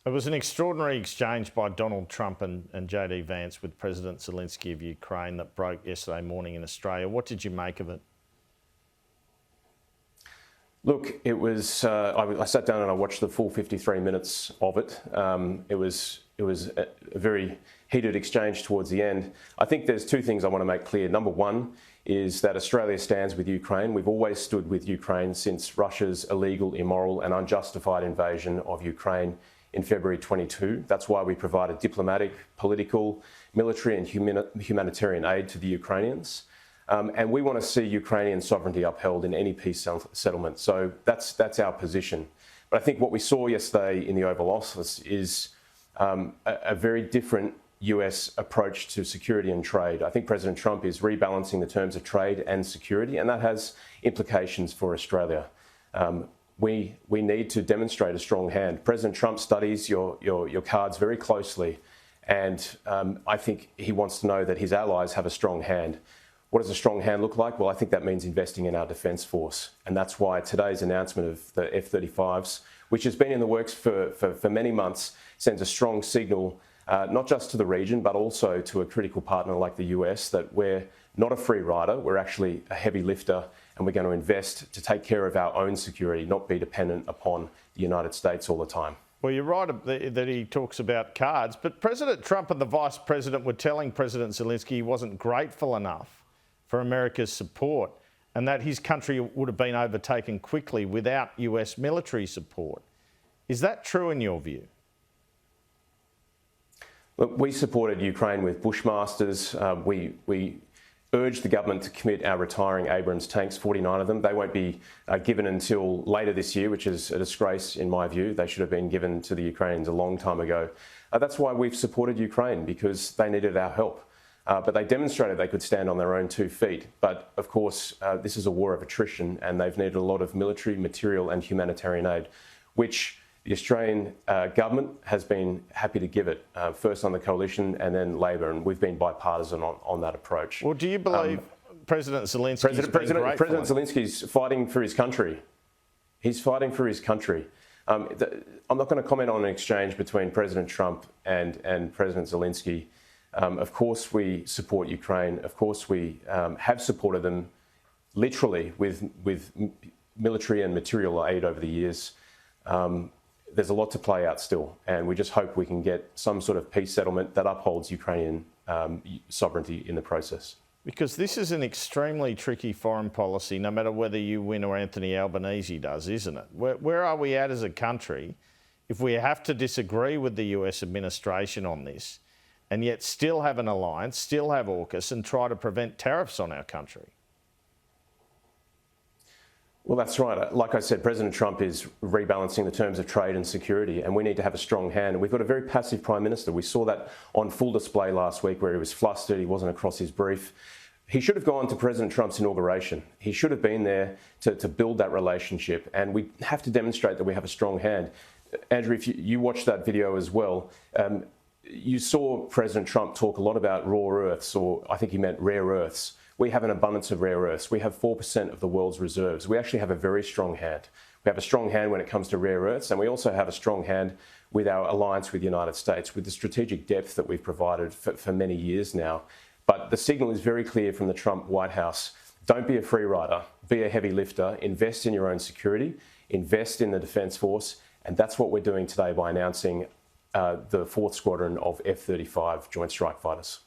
It was an extraordinary exchange by Donald Trump and JD Vance with President Zelenskyy of Ukraine that broke yesterday morning in Australia. What did you make of it? Look, it was. I sat down and I watched the full 53 minutes of it. It was a very heated exchange towards the end. I think there's two things I want to make clear. Number one is that Australia stands with Ukraine. We've always stood with Ukraine since Russia's illegal, immoral and unjustified invasion of Ukraine in February 22. That's why we provided diplomatic, political, military and humanitarian aid to the Ukrainians. And we want to see Ukrainian sovereignty upheld in any peace settlement. So that's our position. But I think what we saw yesterday in the Oval Office is a very different US approach to security and trade. I think President Trump is rebalancing the terms of trade and security, and that has implications for Australia. We need to demonstrate a strong hand. President Trump studies your cards very closely, and I think he wants to know that his allies have a strong hand. What does a strong hand look like? Well, I think that means investing in our defence force. And that's why today's announcement of the F-35s, which has been in the works for many months, sends a strong signal, not just to the region, but also to a critical partner like the US, that we're not a free rider, we're actually a heavy lifter, and we're going to invest to take care of our own security, not be dependent upon the United States all the time. Well, you're right that he talks about cards, but President Trump and the Vice President were telling President Zelenskyy he wasn't grateful enough for America's support and that his country would have been overtaken quickly without US military support. Is that true in your view? Look, we supported Ukraine with Bushmasters. We urged the government to commit our retiring Abrams tanks, 49 of them. They won't be given until later this year, which is a disgrace in my view. They should have been given to the Ukrainians a long time ago. That's why we've supported Ukraine, because they needed our help. But they demonstrated they could stand on their own 2 feet. But of course, this is a war of attrition, and they've needed a lot of military, material and humanitarian aid, which the Australian government has been happy to give it, first on the coalition and then Labor, and we've been bipartisan on that approach. Well, do you believe President Zelenskyy President Zelensky's fighting for his country? He's fighting for his country. I'm not going to comment on an exchange between President Trump and President Zelenskyy. Of course, we support Ukraine. Of course, we have supported them literally with military and material aid over the years. There's a lot to play out still, and we just hope we can get some sort of peace settlement that upholds Ukrainian sovereignty in the process. Because this is an extremely tricky foreign policy, no matter whether you win or Anthony Albanese does, isn't it? Where are we at as a country if we have to disagree with the US administration on this and yet still have an alliance, still have AUKUS and try to prevent tariffs on our country? Well, that's right. Like I said, President Trump is rebalancing the terms of trade and security, and we need to have a strong hand. And we've got a very passive Prime Minister. We saw that on full display last week, where he was flustered, he wasn't across his brief. He should have gone to President Trump's inauguration. He should have been there to build that relationship, and we have to demonstrate that we have a strong hand. Andrew, if you watched that video as well, you saw President Trump talk a lot about raw earths, or I think he meant rare earths. We have an abundance of rare earths. We have 4% of the world's reserves. We actually have a very strong hand. We have a strong hand when it comes to rare earths, and we also have a strong hand with our alliance with the United States, with the strategic depth that we've provided for many years now. But the signal is very clear from the Trump White House. Don't be a free rider, be a heavy lifter, invest in your own security, invest in the Defence Force, and that's what we're doing today by announcing the 4th Squadron of F-35 Joint Strike Fighters.